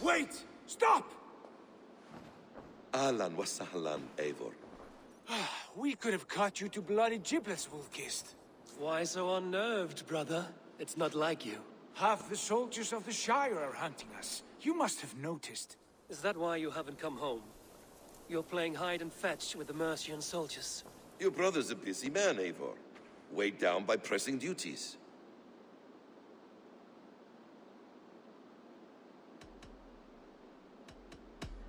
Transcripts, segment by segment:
Wait! Stop! Ahlan wa sahlan, Eivor. We could have cut you to bloody giblets, Wolf-Kissed. Why so unnerved, brother? It's not like you. Half the soldiers of the Shire are hunting us. You must have noticed. Is that why you haven't come home? You're playing hide and fetch with the Mercian soldiers. Your brother's a busy man, Eivor. Weighed down by pressing duties.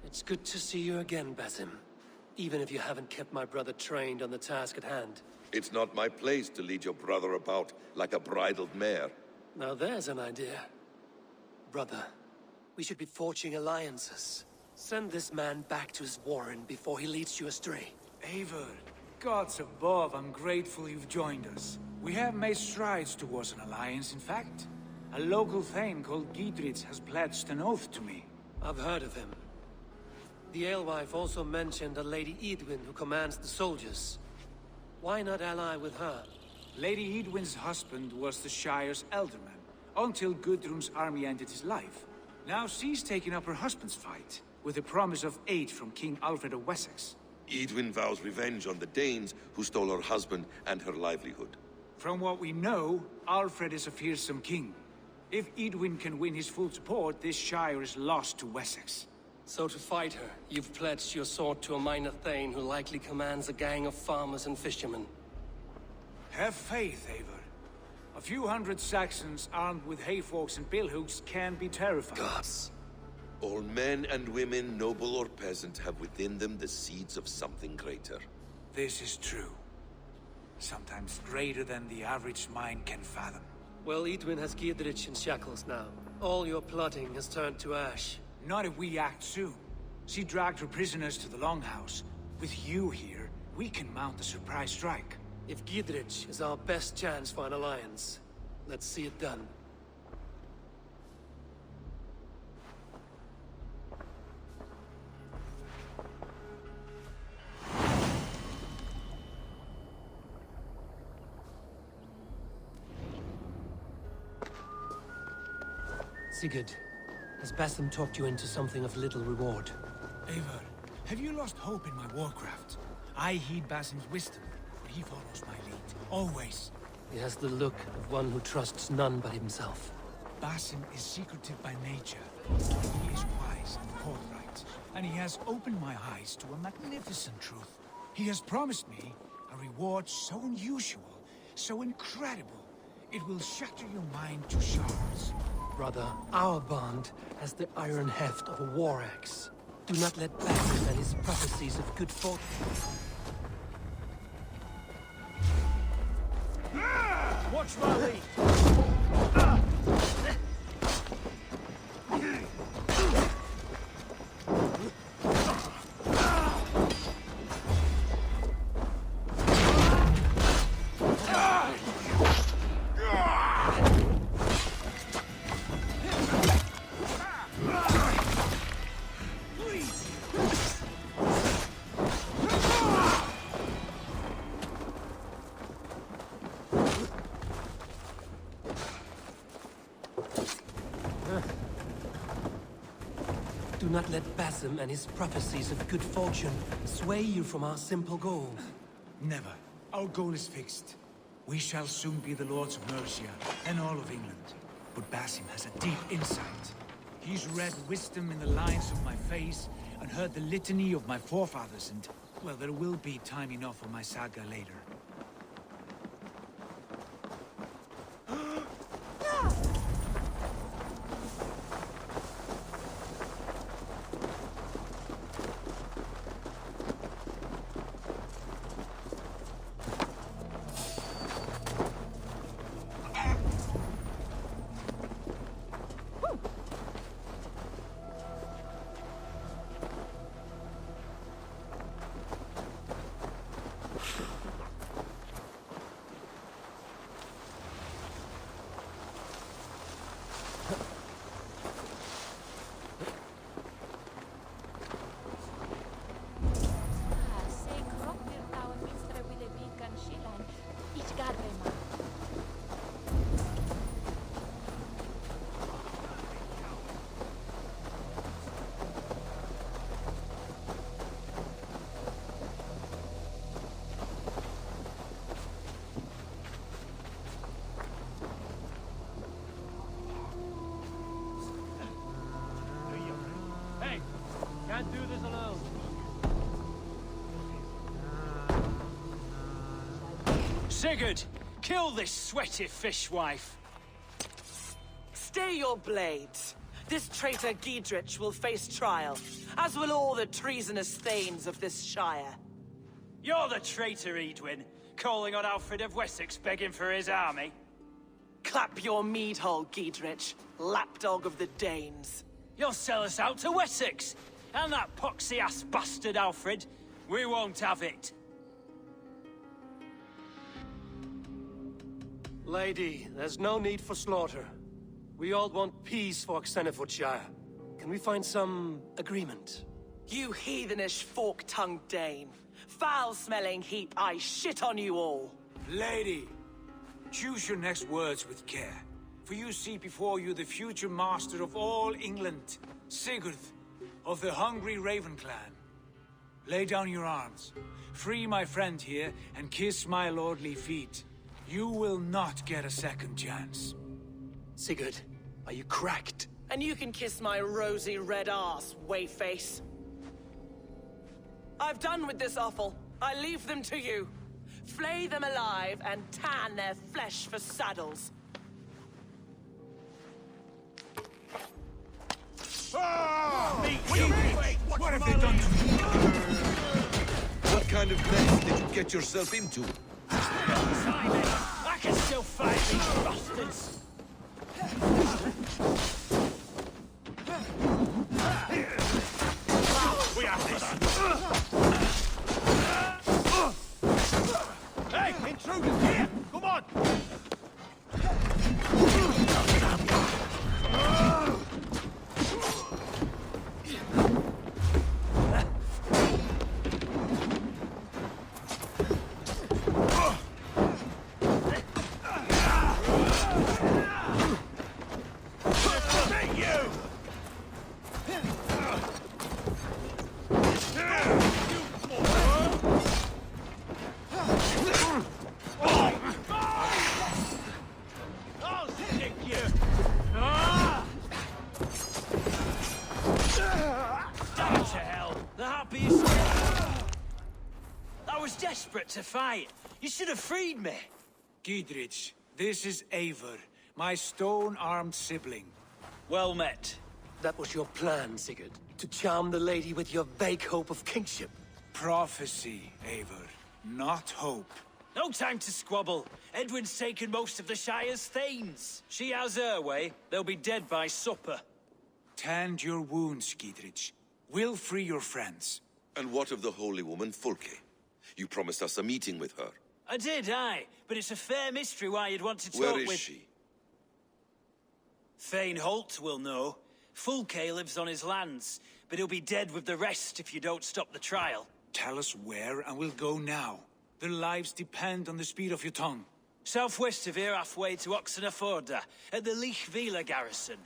It's good to see you again, Basim. Even if you haven't kept my brother trained on the task at hand. It's not my place to lead your brother about like a bridled mare. Now there's an idea. Brother, we should be forging alliances. Send this man back to his warren before he leads you astray. Eivor, gods above, I'm grateful you've joined us. We have made strides towards an alliance, in fact. A local thane called Gidritz has pledged an oath to me. I've heard of him. The alewife also mentioned a Lady Edwin who commands the soldiers. Why not ally with her? Lady Edwin's husband was the Shire's elderman, until Gudrun's army ended his life. Now she's taken up her husband's fight, with the promise of aid from King Alfred of Wessex. Edwin vows revenge on the Danes who stole her husband and her livelihood. From what we know, Alfred is a fearsome king. If Edwin can win his full support, this Shire is lost to Wessex. So to fight her, you've pledged your sword to a minor thane who likely commands a gang of farmers and fishermen. Have faith, Eivor. A few hundred Saxons armed with hayforks and billhooks can be terrifying. Gods. All men and women, noble or peasant, have within them the seeds of something greater. This is true. Sometimes greater than the average mind can fathom. Well, Edwin has Gidrich in shackles now. All your plotting has turned to ash. Not if we act soon. She dragged her prisoners to the Longhouse. With you here, we can mount a surprise strike. If Gidrich is our best chance for an alliance, let's see it done. Sigurd, has Basim talked you into something of little reward? Eivor, have you lost hope in my warcraft? I heed Basim's wisdom, but he follows my lead. Always. He has the look of one who trusts none but himself. Basim is secretive by nature. He is wise and forthright, and he has opened my eyes to a magnificent truth. He has promised me a reward so unusual, so incredible, it will shatter your mind to shards. Brother, our bond has the iron heft of a war axe. Do not let Basim and his prophecies of good fortune... Watch my lead! Do not let Basim and his prophecies of good fortune sway you from our simple goal. Never. Our goal is fixed. We shall soon be the lords of Mercia and all of England. But Basim has a deep insight. He's read wisdom in the lines of my face and heard the litany of my forefathers and... well, there will be time enough for my saga later. Can't do this alone. Sigurd, kill this sweaty fishwife. Stay your blades. This traitor Giedrich will face trial, as will all the treasonous thanes of this shire. You're the traitor, Edwin, calling on Alfred of Wessex begging for his army. Clap your mead hole, Giedrich, lapdog of the Danes. You'll sell us out to Wessex, and that poxy-ass bastard Alfred. We won't have it. Lady, there's no need for slaughter. We all want peace for Xenofordshire. Can we find some agreement? You heathenish fork-tongued Dane. Foul-smelling heap, I shit on you all. Lady, choose your next words with care. For you see before you the future master of all England, Sigurd, of the hungry Raven clan. Lay down your arms, free my friend here, and kiss my lordly feet. You will not get a second chance. Sigurd, are you cracked? And you can kiss my rosy red arse, wayface. I've done with this offal. I leave them to you. Flay them alive and tan their flesh for saddles. What have they done to me? What kind of mess did you get yourself into? Simon, I can still fight these bastards. We have this. Hey, intruders here! Come on! Desperate to fight. You should have freed me. Giedrich, this is Eivor, my stone-armed sibling. Well met. That was your plan, Sigurd. To charm the lady with your vague hope of kingship. Prophecy, Eivor, not hope. No time to squabble. Edwin's taken most of the Shire's thanes. She has her way. They'll be dead by supper. Tend your wounds, Giedrich. We'll free your friends. And what of the holy woman Fulke? You promised us a meeting with her. I did, aye. But it's a fair mystery why you'd want to talk with... Where is she? Thane Holt will know. Fulke lives on his lands, but he'll be dead with the rest if you don't stop the trial. Tell us where, and we'll go now. Their lives depend on the speed of your tongue. Southwest of here, halfway to Oxenaforda, at the Lichvila garrison.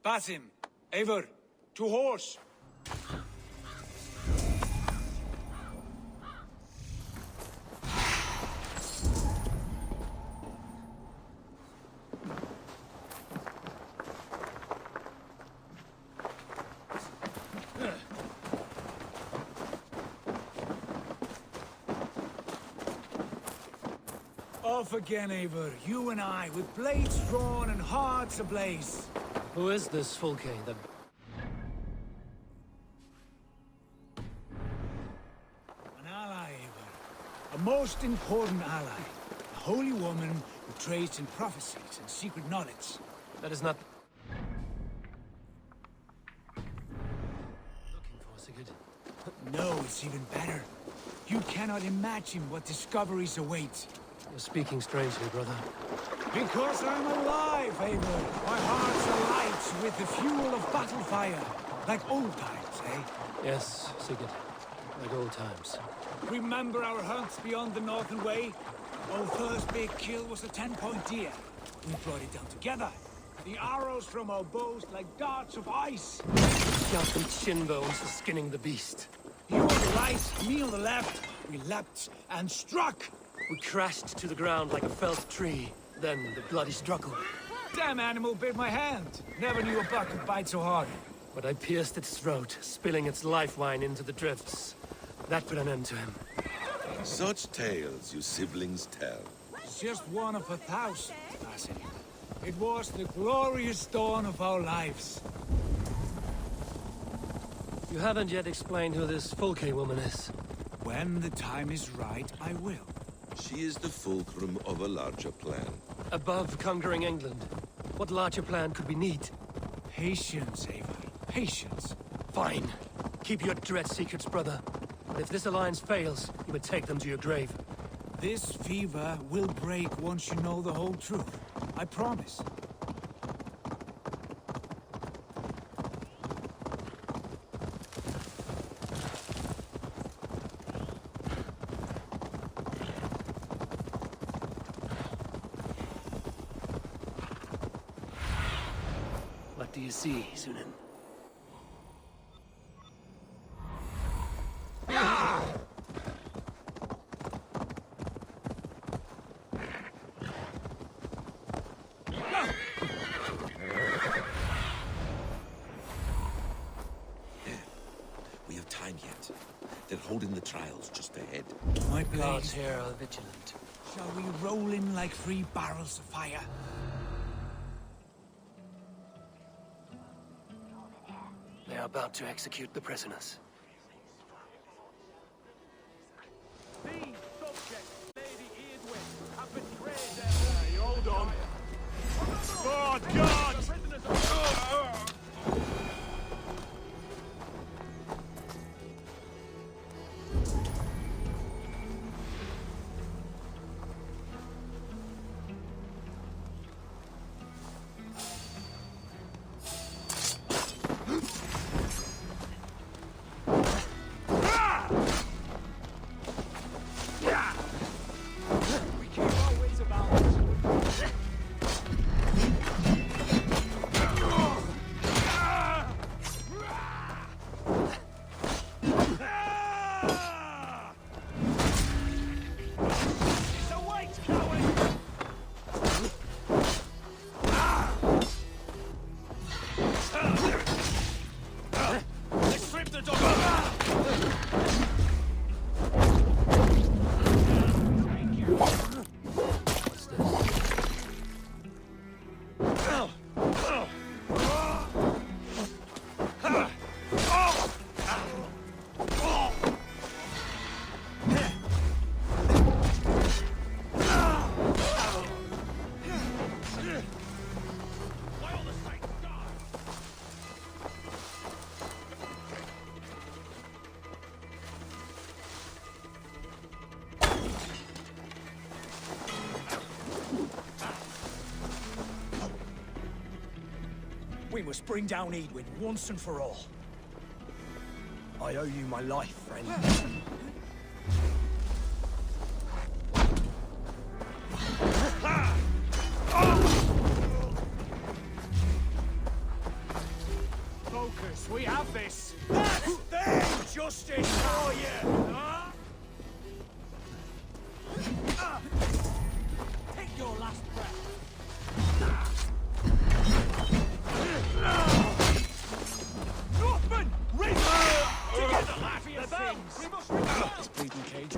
Basim, Eivor, to horse! Off again, Eivor. You and I, with blades drawn and hearts ablaze. Who is this Fulke that... An ally, Eivor. A most important ally. A holy woman who trades in prophecies and secret knowledge. That is not... looking for, Sigurd. No, it's even better. You cannot imagine what discoveries await. You're speaking strangely, brother. Because I'm alive, Eivor. My heart's alight with the fuel of battle fire. Like old times, eh? Yes, Sigurd. Like old times. Remember our hunts beyond the Northern Way? Our first big kill was a 10-point deer. We brought it down together. The arrows from our bows like darts of ice. Sharpened shin bones for skinning the beast. You on the right, me on the left. We leapt and struck. We crashed to the ground like a felled tree. Then the bloody struggle. Damn animal bit my hand. Never knew a buck could bite so hard. But I pierced its throat, spilling its life wine into the drifts. That put an end to him. Such tales you siblings tell. It's just one of 1,000, Basim. It was the glorious dawn of our lives. You haven't yet explained who this Fulke woman is. When the time is right, I will. She is the fulcrum of a larger plan. Above conquering England, what larger plan could we need? Patience, Ava. Patience. Fine. Keep your dread secrets, brother. But if this alliance fails, you would take them to your grave. This fever will break once you know the whole truth. I promise. What do you see, Sunan? We have time yet. They're holding the trials just ahead. My Guards blades, here are vigilant. shall we roll in like 3 barrels of fire? They are about to execute the prisoners. These subjects, Lady Eardwin, have betrayed their... hold on. God, God! The prisoners are... We keep our wits about us. It's a wait, coward! They stripped the dog! What's this? By all the saints, God! We must bring down Edwin once and for all. I owe you my life, friend. Focus, we have this! That's their justice for you! Take your last breath! Northman! Race! Together, laugh for your things! We must repel! This bleeding cage.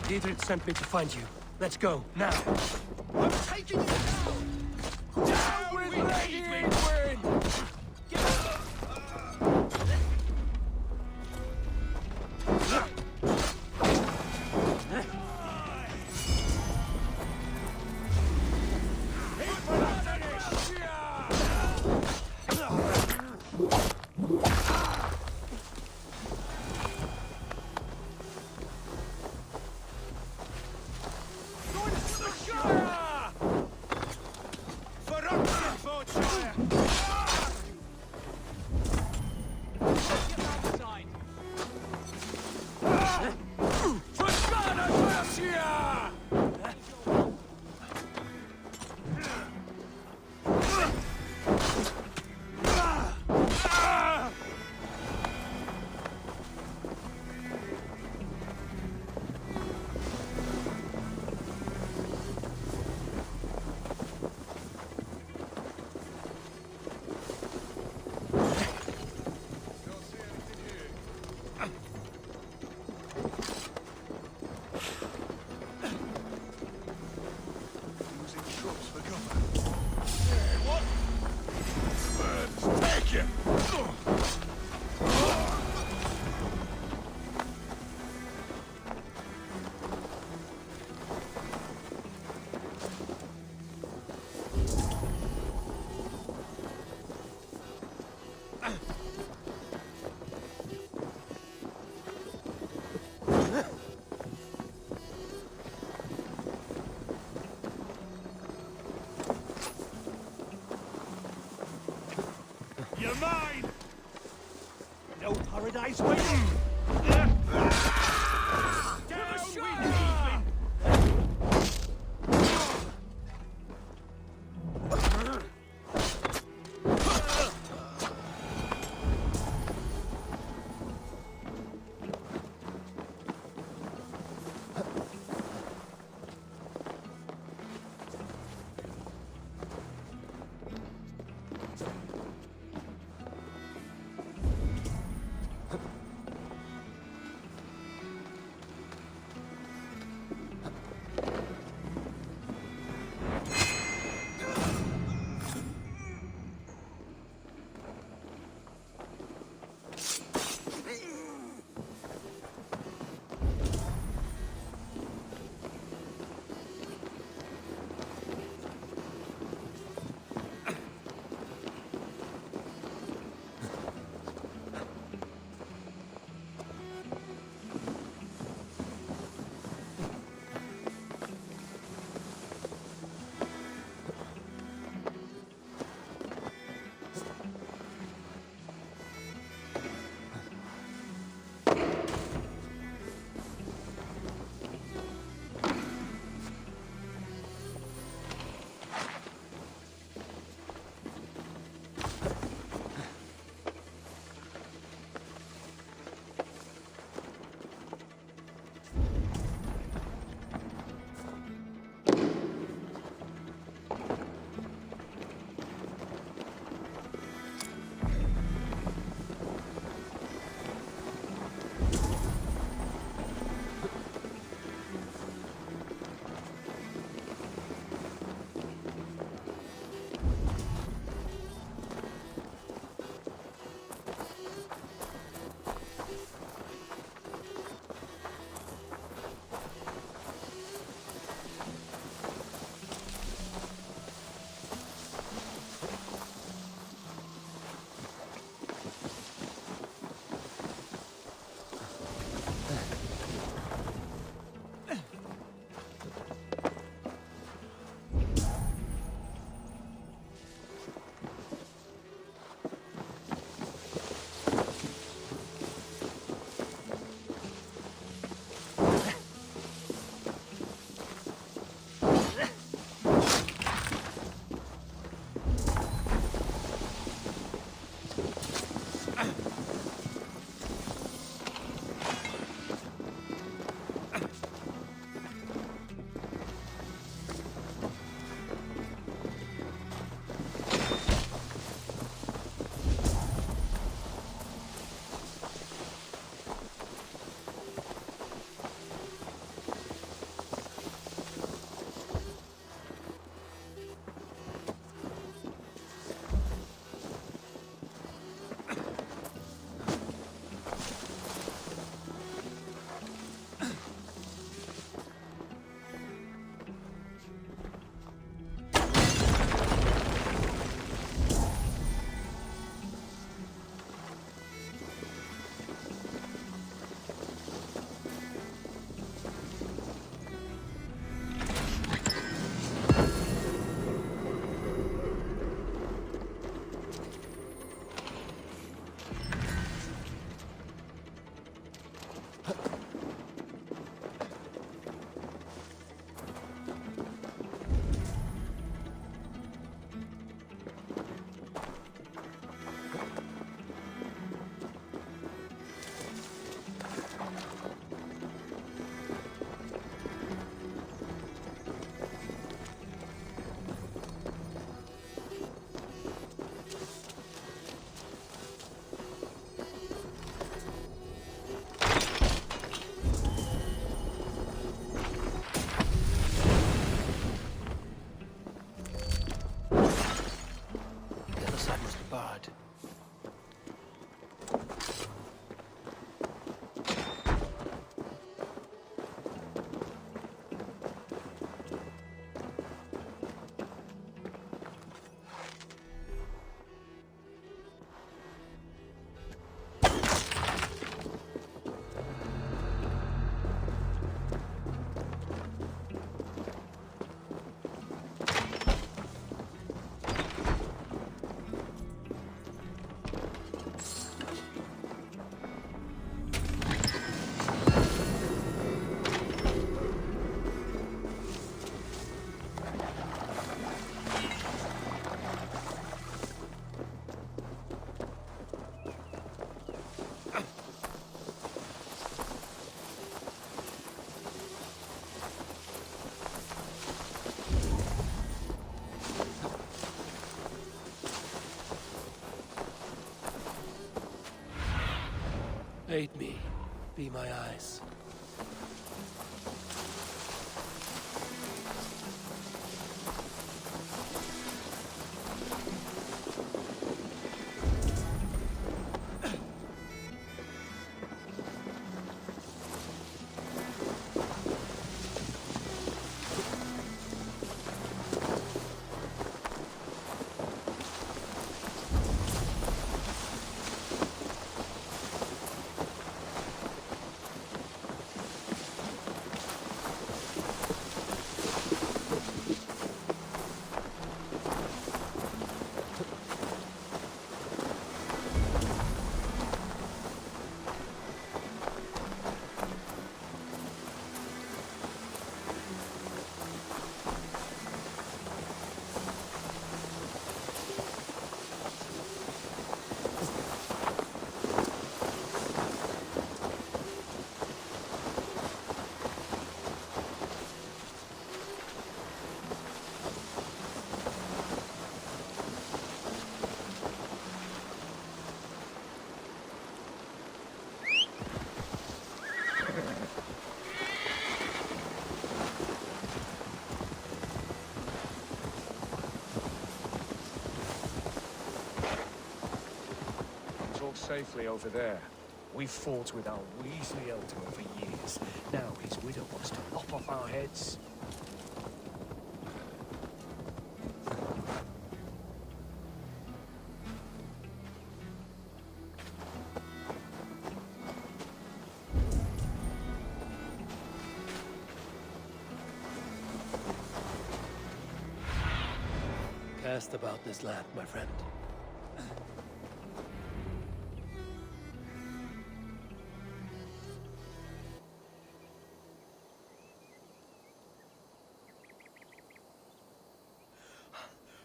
Dietrich sent me to find you. Let's go, now. I'm taking you down! Down with Lady Edwin! For You're mine! No paradise waiting! Down with Evelyn! Aid me. Be my eyes. Talk safely over there. We fought with our Weasley elder for years. Now his widow wants to lop off our heads. Cast about this land, my friend.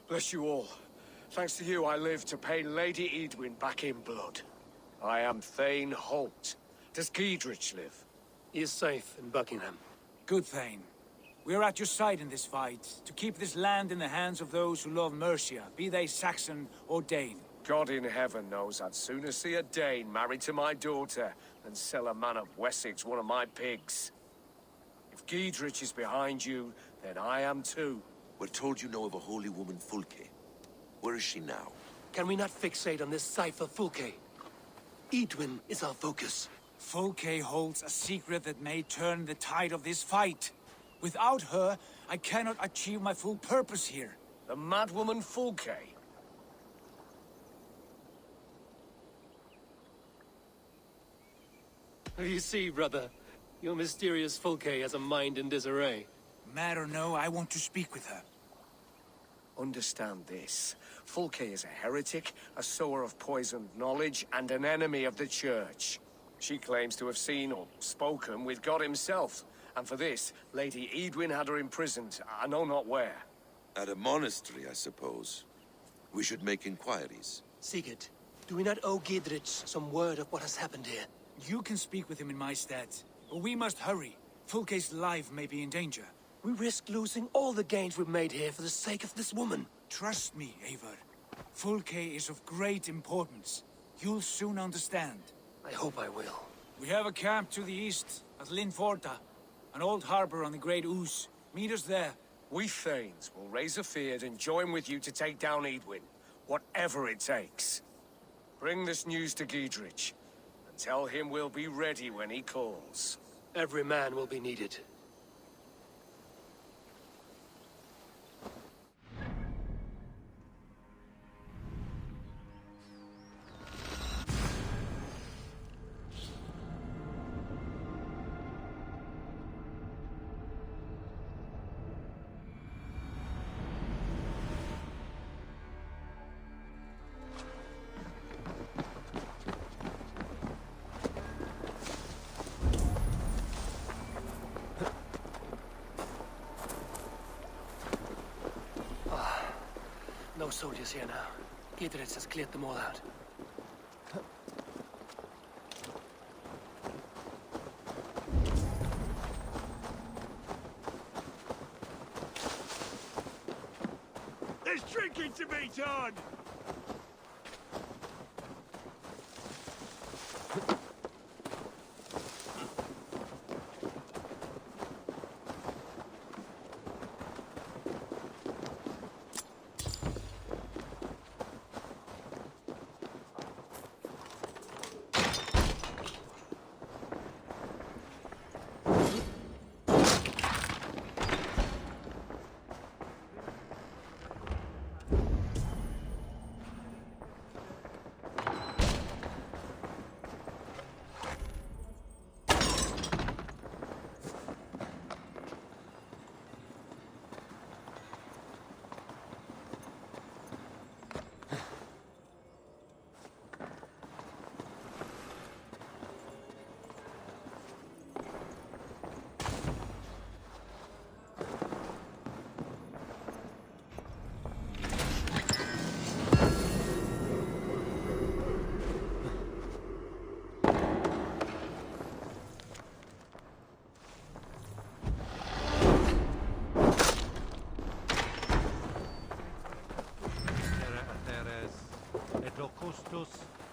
Bless you all. Thanks to you, I live to pay Lady Edwin back in blood. I am Thane Holt. Does Giedrich live? He is safe in Buckingham. Good Thane. We are at your side in this fight, to keep this land in the hands of those who love Mercia, be they Saxon or Dane. God in heaven knows I'd sooner see a Dane married to my daughter than sell a man of Wessex one of my pigs. If Giedrich is behind you, then I am too. We're told you know of a holy woman, Fulke. Where is she now? Can we not fixate on this cipher, Fulke? Edwin is our focus. Fulke holds a secret that may turn the tide of this fight. Without her, I cannot achieve my full purpose here. The madwoman Fulke? You see, brother, your mysterious Fulke has a mind in disarray. Mad or no, I want to speak with her. Understand this. Fulke is a heretic, a sower of poisoned knowledge, and an enemy of the Church. She claims to have seen or spoken with God himself. And for this, Lady Edwin had her imprisoned, I know not where. At a monastery, I suppose. We should make inquiries. Sigurd, do we not owe Giedrich some word of what has happened here? You can speak with him in my stead, but we must hurry. Fulke's life may be in danger. We risk losing all the gains we've made here for the sake of this woman. Trust me, Eivor. Fulke is of great importance. You'll soon understand. I hope I will. We have a camp to the east, at Linforta. An old harbor on the Great Ouse. Meet us there. We Thanes will raise a feard and join with you to take down Edwin, whatever it takes. Bring this news to Giedrich, and tell him we'll be ready when he calls. Every man will be needed. No soldiers here now. Giedrich has cleared them all out. There's drinking to be done!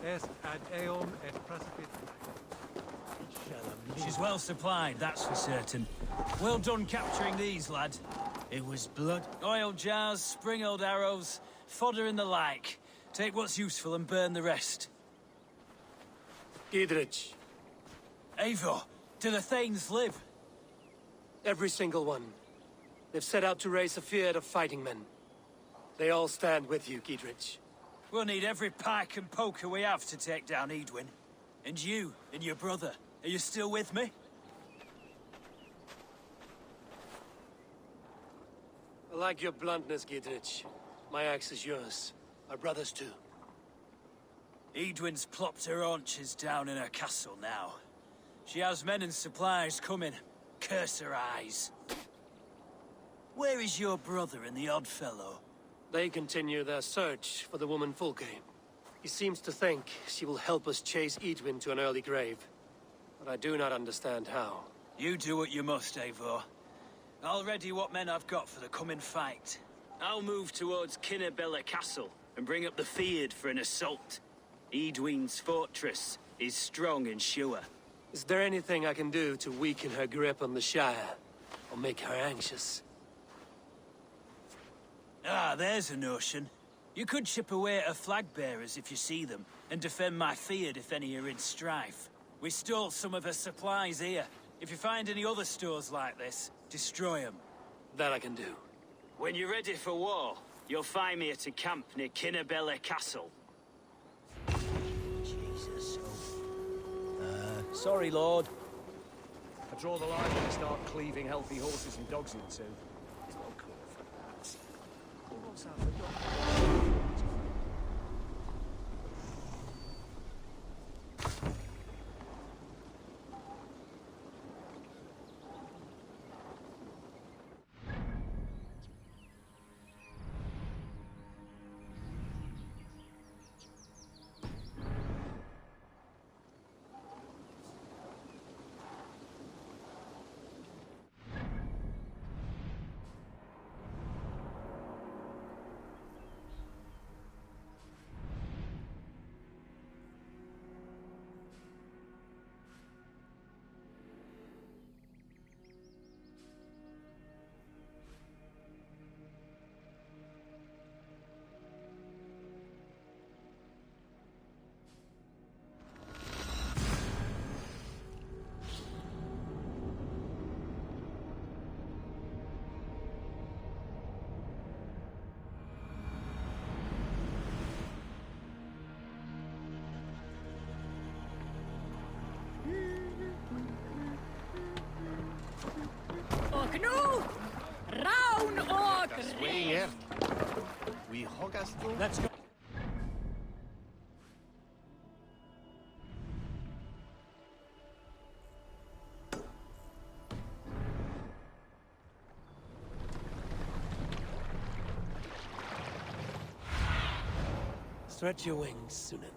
est ad eum et praecipit. She's well supplied, that's for certain. Well done capturing these, lad. It was blood, oil jars, spring-old arrows, fodder and the like. Take what's useful and burn the rest. Giedrich, Eivor, do the Thanes live? every single one. They've set out to raise a fear of fighting men. They all stand with you, Giedrich. We'll need every pike and poker we have to take down Edwin. And you, and your brother, are you still with me? I like your bluntness, Giedrich. My axe is yours. Our brothers too. Edwin's plopped her haunches down in her castle now. She has men and supplies coming. Curse her eyes. Where is your brother and the odd fellow? They continue their search for the woman Fulke. He seems to think she will help us chase Edwin to an early grave. But I do not understand how. You do what you must, Eivor. I'll ready what men I've got for the coming fight. I'll move towards Kinnabella Castle and bring up the Fyrd for an assault. Edwin's fortress is strong and sure. Is there anything I can do to weaken her grip on the Shire? Or make her anxious? Ah, there's a notion. You could chip away at her flag bearers if you see them, and defend my Fyrd if any are in strife. We stole some of her supplies here. If you find any other stores like this, destroy them. That I can do. When you're ready for war, you'll find me at a camp near Kinnabella Castle. Jesus. Sorry, Lord. I draw the line when I start cleaving healthy horses and dogs in two. There's no call for that. Almost half a dog. Och nu, raun och Swinger. We hoggas då. Let's go. Stretch your wings, Sunan.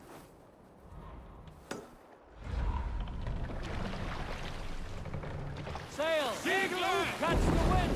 Sail! Catch the wind!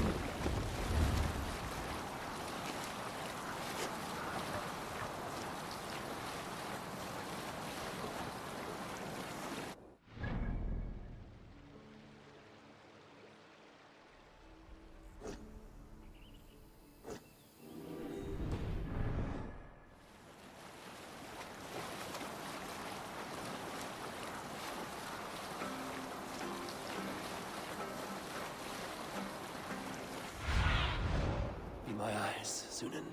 Be my eyes, Sunan.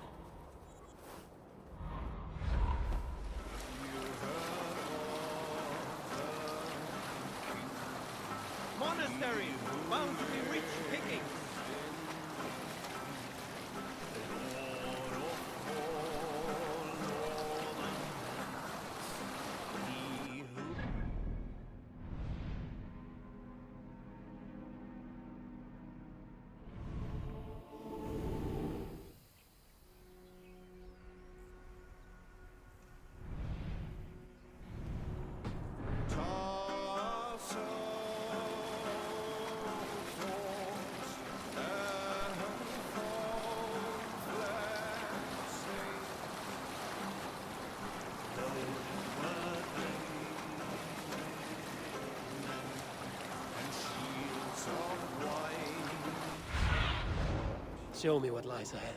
Monasteries bound to be rich picking. Show me what lies ahead.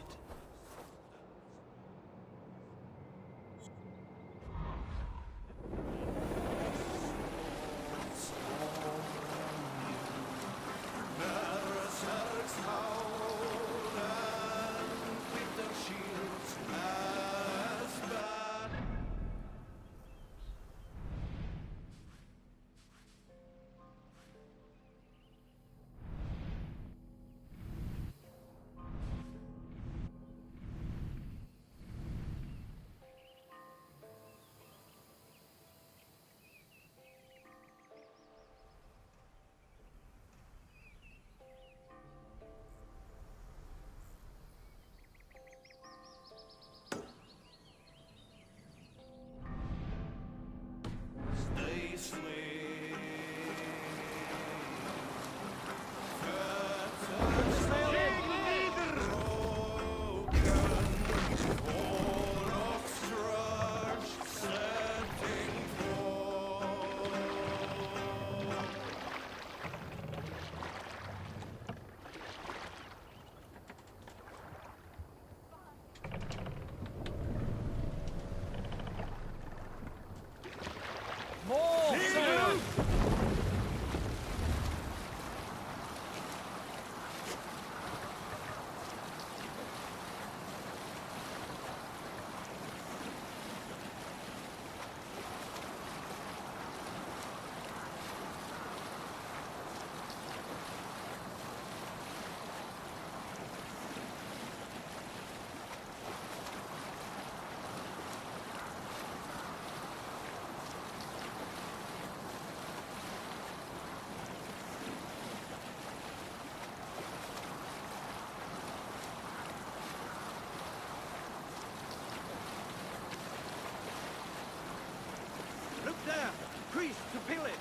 Look there! Priest to pillage!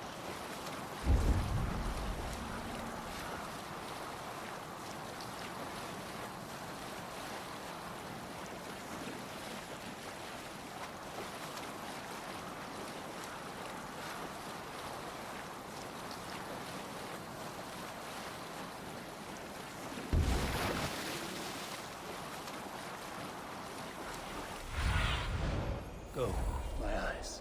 Go, my eyes.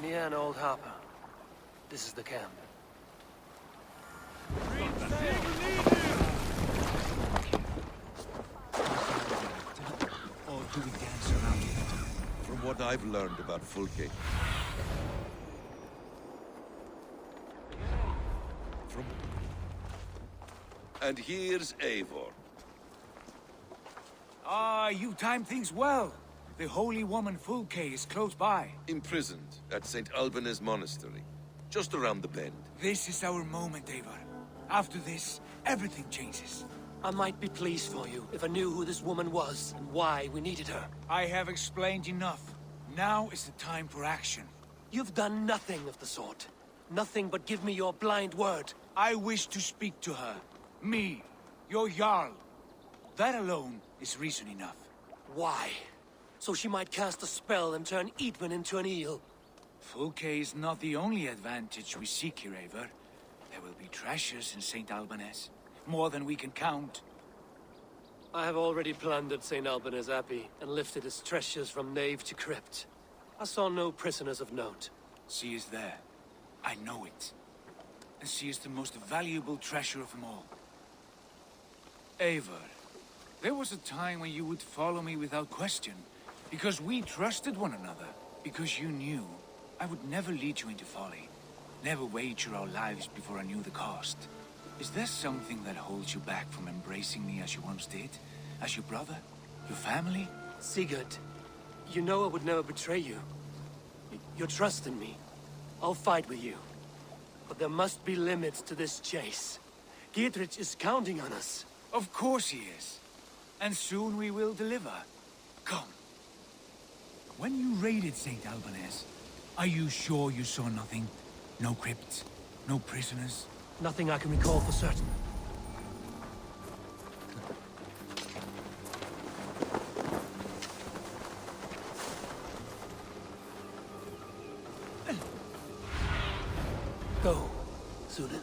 Near an old harbor. This is the camp. Or do we dance around it? From what I've learned about Fulke. And here's Eivor. Ah, you time things well. The holy woman Fulke is close by. Imprisoned at St. Alban's Monastery. Just around the bend. This is our moment, Eivor. After this, everything changes. I might be pleased for you if I knew who this woman was and why we needed her. I have explained enough. Now is the time for action. You've done nothing of the sort. Nothing but give me your blind word. I wish to speak to her. Me, your Jarl. That alone is reason enough. Why? So she might cast a spell and turn Eadwyn into an eel. Fulke is not the only advantage we seek here, Eivor. There will be treasures in St. Alban's. More than we can count. I have already plundered St. Alban's Abbey and lifted its treasures from nave to crypt. I saw no prisoners of note. She is there. I know it. And she is the most valuable treasure of them all. Eivor, there was a time when you would follow me without question. Because we trusted one another. Because you knew I would never lead you into folly. Never wager our lives before I knew the cost. Is there something that holds you back from embracing me as you once did? As your brother? Your family? Sigurd, you know I would never betray you. Your trust in me. I'll fight with you. But there must be limits to this chase. Giedrich is counting on us. Of course he is. And soon we will deliver. Come. When you raided St. Alban's, are you sure you saw nothing? No crypts? No prisoners? Nothing I can recall for certain. Go, Sunan.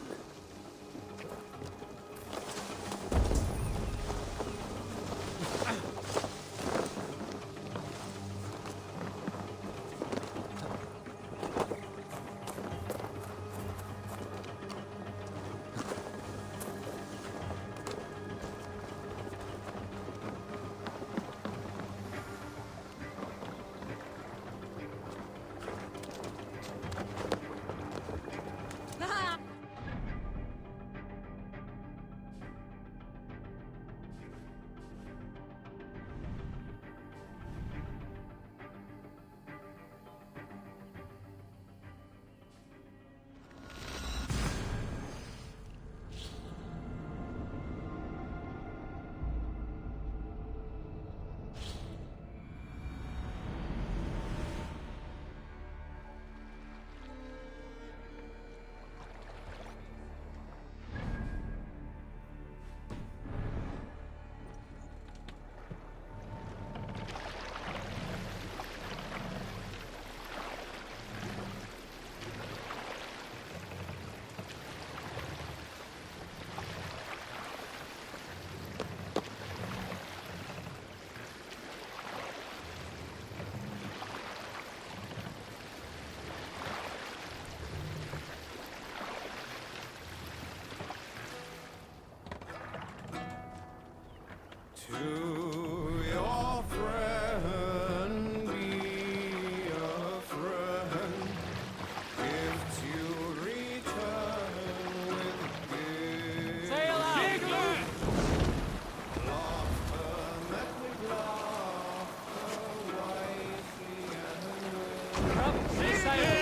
To your friend, be a friend. If you return with gifts. Sail out! Laughter met with laughter, wisely and Come, sail!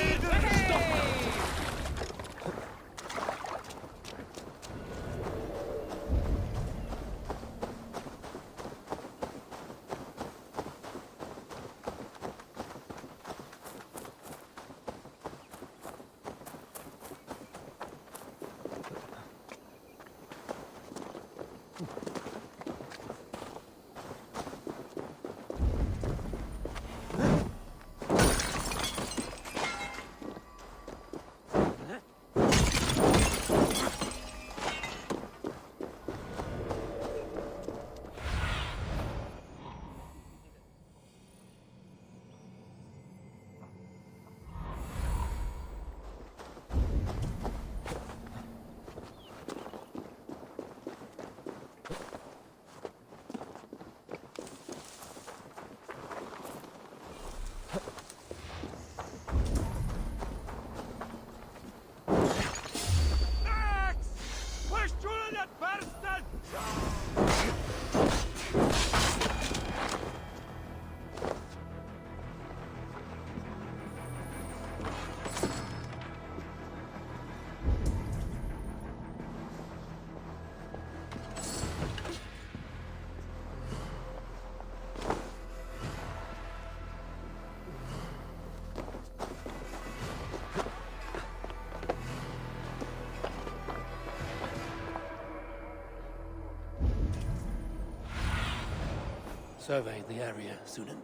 Survey the area, Sunan.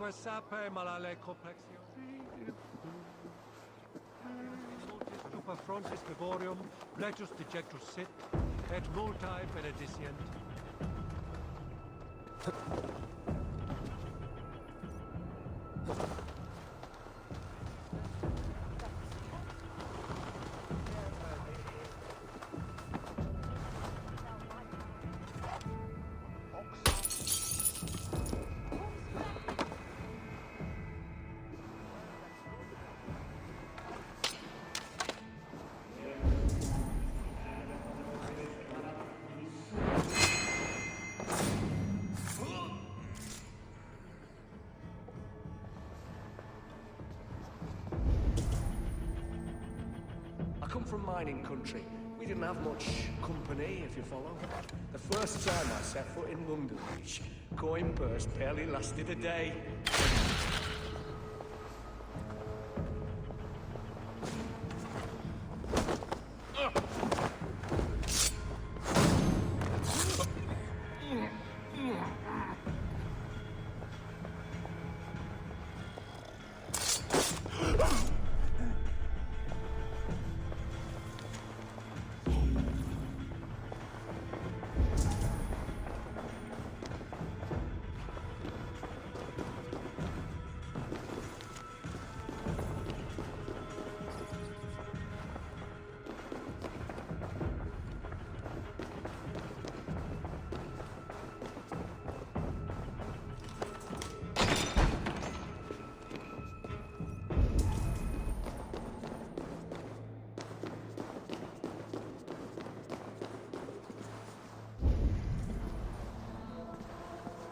Sape malale complexio. Super frontis vivorium, legus dejectus sit, et multae benedicient. I come from mining country. We didn't have much company, if you follow. The first time I set foot in London Beach, coin purse barely lasted a day.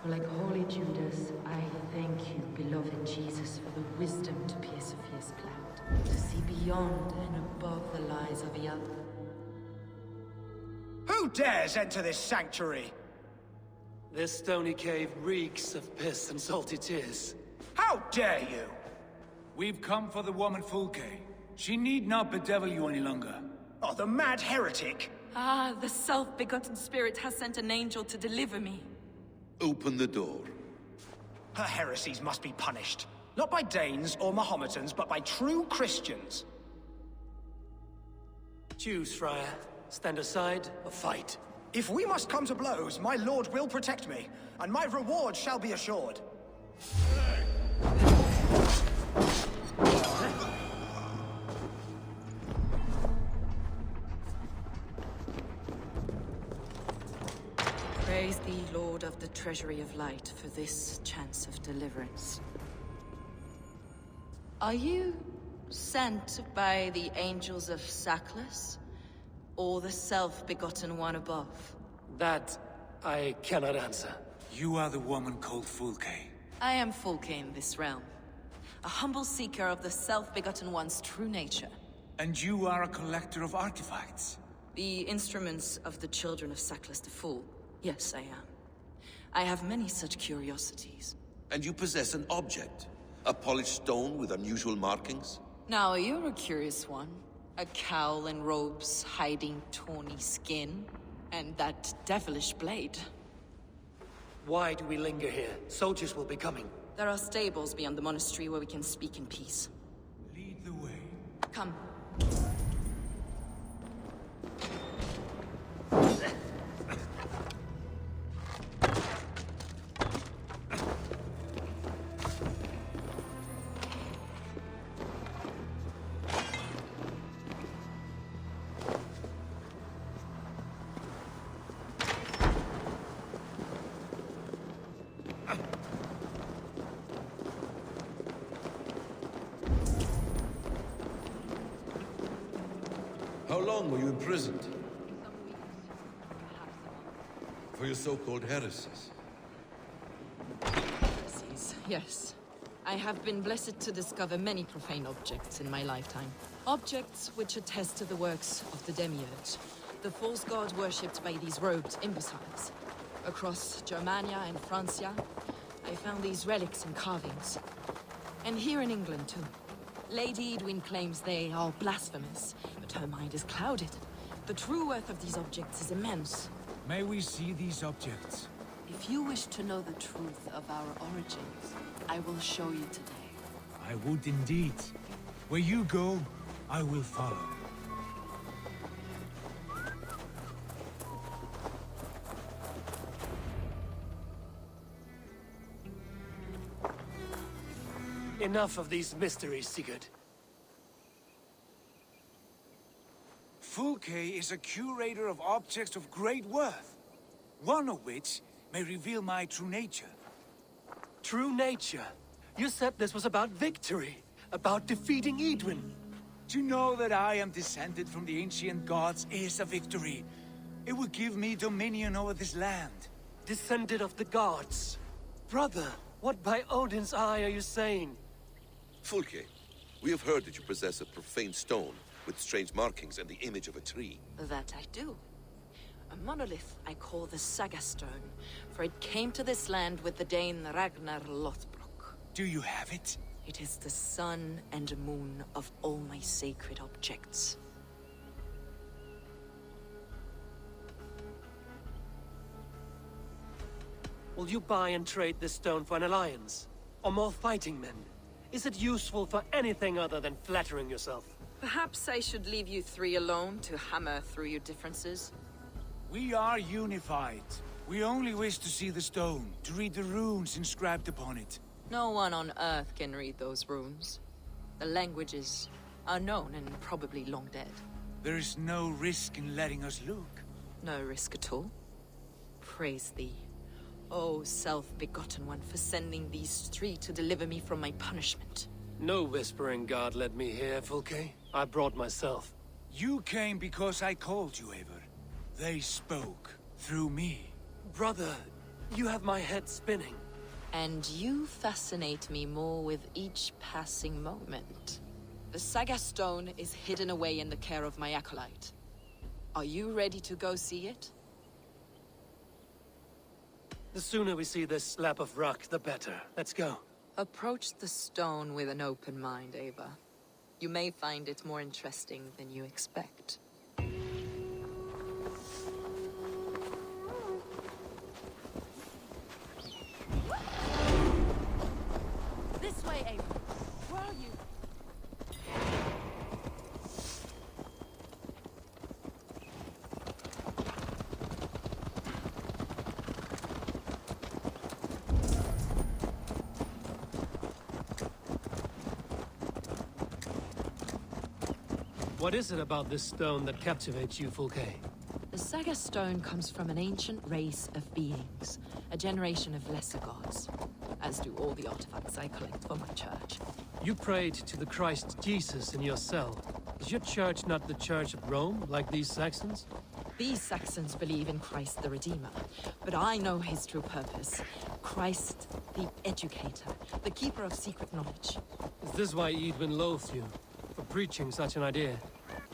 Like holy Judas, I thank you, beloved Jesus, for the wisdom to pierce a fierce cloud, to see beyond and above the lies of the other. Who dares enter this sanctuary? This stony cave reeks of piss and salty tears. How dare you? We've come for the woman Fulke. She need not bedevil you any longer. Oh, the mad heretic! Ah, the self-begotten spirit has sent an angel to deliver me. Open the door. Her heresies must be punished. Not by Danes or Mahometans, but by true Christians. Choose, Friar. Stand aside or fight. If we must come to blows, my lord will protect me, and my reward shall be assured. Praise thee, Lord of the Treasury of Light, for this chance of deliverance. Are you sent by the angels of Sackless, or the self-begotten one above? That I cannot answer. You are the woman called Fulke. I am Fulke in this realm, a humble seeker of the self-begotten one's true nature. And you are a collector of artifacts. The instruments of the children of Sackless the Fool. Yes, I am. I have many such curiosities. And you possess an object? A polished stone with unusual markings? Now, you're a curious one. A cowl and robes hiding tawny skin. And that devilish blade. Why do we linger here? Soldiers will be coming. There are stables beyond the monastery where we can speak in peace. Lead the way. Come. How long were you imprisoned? For your so-called heresies? Heresies, yes. I have been blessed to discover many profane objects in my lifetime. Objects which attest to the works of the Demiurge, the false god worshipped by these robed imbeciles. Across Germania and Francia, I found these relics and carvings. And here in England, too. Lady Edwin claims they are blasphemous, but her mind is clouded. The true worth of these objects is immense. May we see these objects? If you wish to know the truth of our origins, I will show you today. I would indeed. Where you go, I will follow. Enough of these mysteries, Sigurd. Fulke is a curator of objects of great worth, one of which may reveal my true nature. True nature? You said this was about victory, about defeating Edwin. To know that I am descended from the ancient gods is a victory. It would give me dominion over this land. Descended of the gods? Brother, what by Odin's eye are you saying? Fulke, we have heard that you possess a profane stone with strange markings and the image of a tree. That I do. A monolith I call the Saga Stone, for it came to this land with the Dane Ragnar Lothbrok. Do you have it? It is the sun and moon of all my sacred objects. Will you buy and trade this stone for an alliance? Or more fighting men? Is it useful for anything other than flattering yourself? Perhaps I should leave you three alone to hammer through your differences? We are unified. We only wish to see the stone, to read the runes inscribed upon it. No one on Earth can read those runes. The languages are known and probably long dead. There is no risk in letting us look. No risk at all. Praise thee, O self-begotten one, for sending these three to deliver me from my punishment. No whispering god led me here, Fulke. I brought myself. You came because I called you, Eivor. They spoke through me. Brother, you have my head spinning. And you fascinate me more with each passing moment. The Saga Stone is hidden away in the care of my acolyte. Are you ready to go see it? The sooner we see this slab of rock, the better. Let's go. Approach the stone with an open mind, Ava. You may find it more interesting than you expect. This way, Ava. Where are you? What is it about this stone that captivates you, Fulke? The Saga stone comes from an ancient race of beings, a generation of lesser gods, as do all the artifacts I collect for my church. You prayed to the Christ Jesus in your cell. Is your church not the Church of Rome, like these Saxons? These Saxons believe in Christ the Redeemer, but I know his true purpose. Christ the Educator, the keeper of secret knowledge. Is this why Edwin loathed you? For preaching such an idea?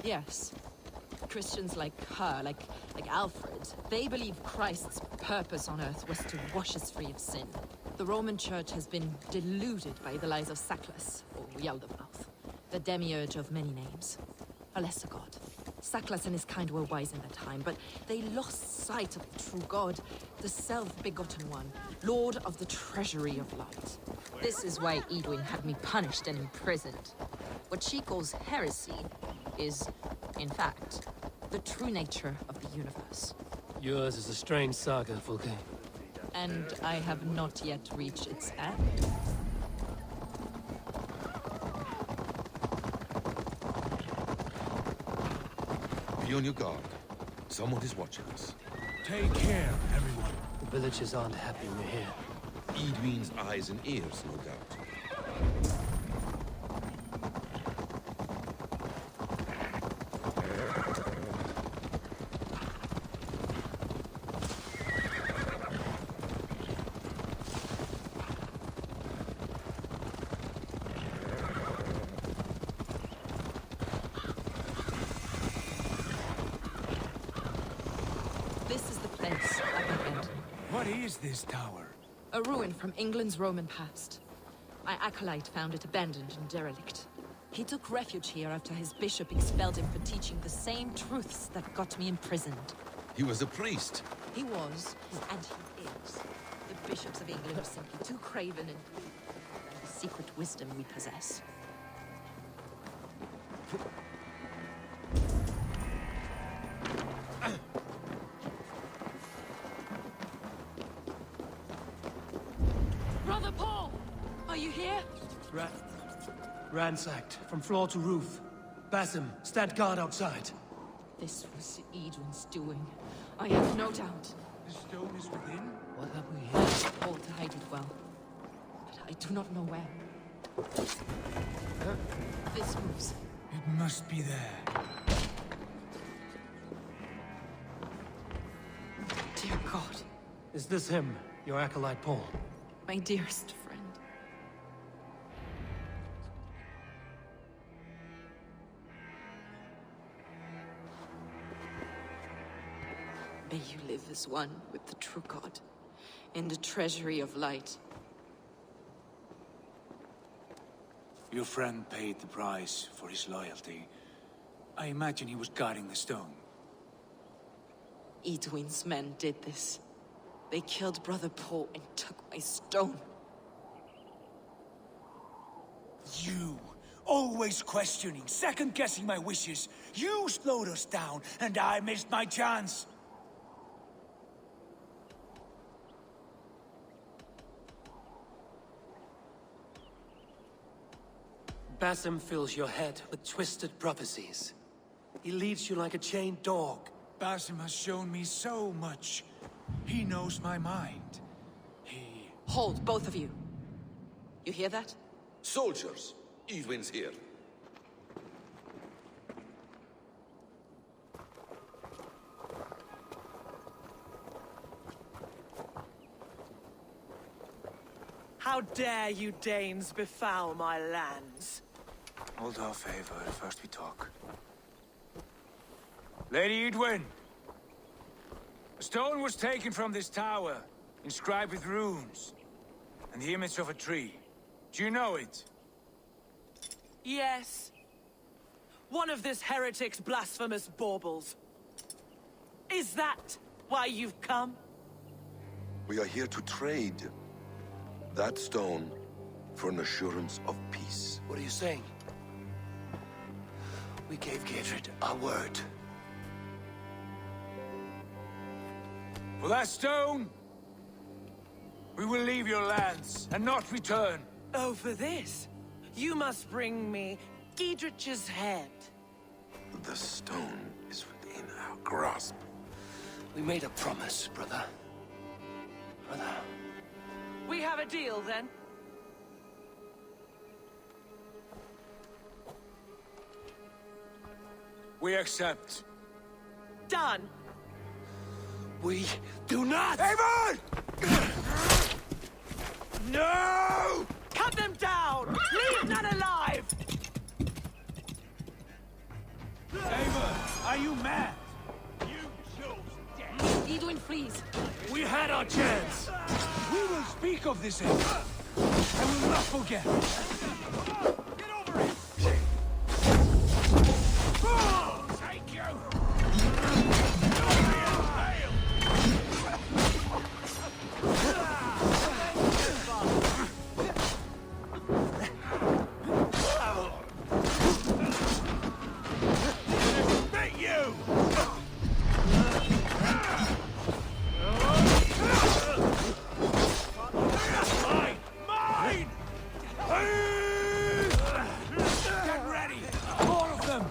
Yes. Christians like her, like Alfred, they believe Christ's purpose on earth was to wash us free of sin. The Roman Church has been deluded by the lies of Saklas, or Yaldabaoth, the demiurge of many names. A lesser god. Saklas and his kind were wise in their time, but they lost sight of the true god, the self-begotten one, lord of the treasury of light. This is why Edwin had me punished and imprisoned. What she calls heresy is, in fact, the true nature of the universe. Yours is a strange saga, Fulke. And I have not yet reached its end. Be on your guard. Someone is watching us. Take care, everyone. The villagers aren't happy we're here. Edwin's eyes and ears, no doubt. This is the place I abandoned. What is this tower? A ruin from England's Roman past. My acolyte found it abandoned and derelict. He took refuge here after his bishop expelled him for teaching the same truths that got me imprisoned. He was a priest. He was, and he is. The bishops of England are simply too craven and greedy than the secret wisdom we possess. Brother Paul! Are you here? Ransacked, from floor to roof. Basim, stand guard outside. This was Edwin's doing. I have no doubt. The stone is within? What have we here? Paul to hide it well. But I do not know where. This moves. It must be there. Dear God. Is this him, your acolyte Paul? My dearest friend. May you live as one with the true God, in the treasury of light. Your friend paid the price for his loyalty. I imagine he was guarding the stone. Edwin's men did this. They killed Brother Paul and took my stone. You, always questioning, second-guessing my wishes. You slowed us down, and I missed my chance. Basim fills your head with twisted prophecies. He leads you like a chained dog. Basim has shown me so much. He knows my mind. Hold, both of you. You hear that? Soldiers, Edwin's here. How dare you Danes befoul my lands? Hold off, Ava. First we talk. Lady Edwin! A stone was taken from this tower, inscribed with runes, and the image of a tree. Do you know it? Yes. One of this heretic's blasphemous baubles. Is that why you've come? We are here to trade that stone for an assurance of peace. What are you saying? We gave Giedred our word. For that stone, we will leave your lands and not return. Oh, for this? You must bring me Giedrich's head. The stone is within our grasp. We made a promise, brother. Brother. We have a deal, then? We accept. Done. We do not! Eivor! No! Cut them down! Leave none alive! Eivor, are you mad? You chose death. Edwin, please. We had our chance! We will speak of this, Eivor. I will not forget. Get over it! Take you! Don't be impaled! Beat you! Mine! Mine! Get ready! All of them!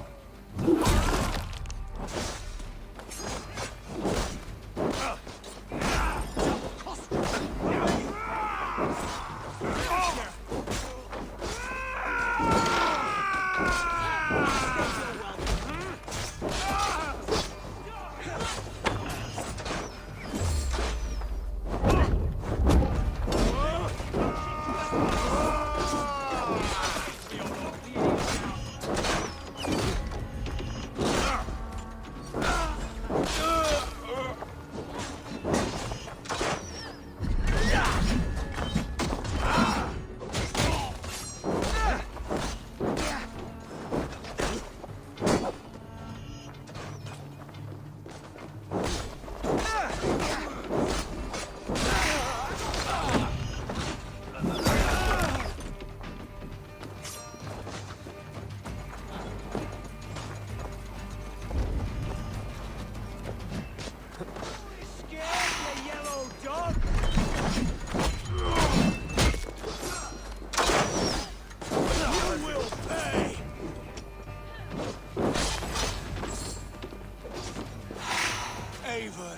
Eivor,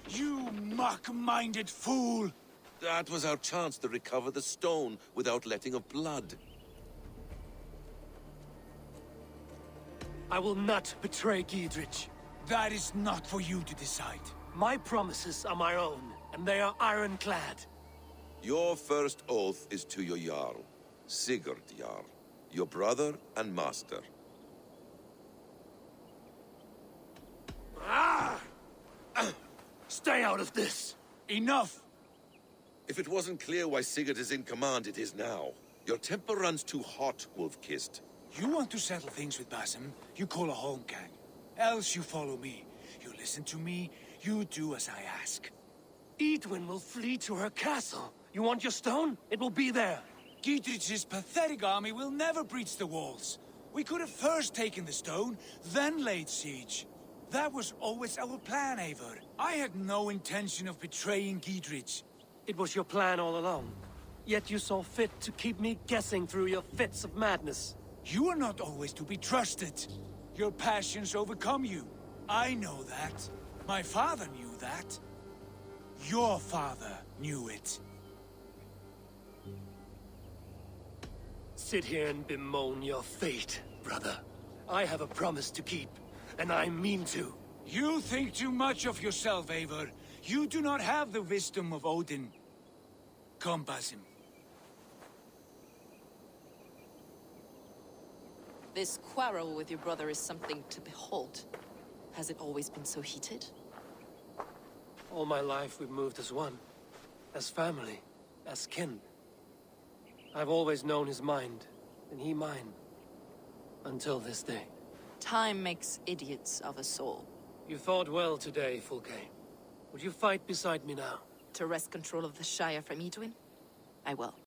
you mock-minded fool! That was our chance to recover the stone without letting of blood. I will not betray Giedrich. That is not for you to decide. My promises are my own, and they are ironclad. Your first oath is to your Jarl, Sigurd Jarl, your brother and master. Stay out of this! Enough! If it wasn't clear why Sigurd is in command, it is now. Your temper runs too hot, Wolf-Kissed. You want to settle things with Basim, you call a holmgang. Else you follow me. You listen to me, you do as I ask. Edwin will flee to her castle. You want your stone? It will be there. Giedrich's pathetic army will never breach the walls. We could have first taken the stone, then laid siege. That was always our plan, Eivor. I had no intention of betraying Giedrich. It was your plan all along. Yet you saw fit to keep me guessing through your fits of madness. You are not always to be trusted. Your passions overcome you. I know that. My father knew that. Your father knew it. Sit here and bemoan your fate, brother. I have a promise to keep, and I mean to. You think too much of yourself, Eivor. You do not have the wisdom of Odin. Come, Basim. This quarrel with your brother is something to behold. Has it always been so heated? All my life we've moved as one. As family. As kin. I've always known his mind, and he mine. Until this day. Time makes idiots of us all. You fought well today, Fulke. Would you fight beside me now? To wrest control of the Shire from Edwin? I will.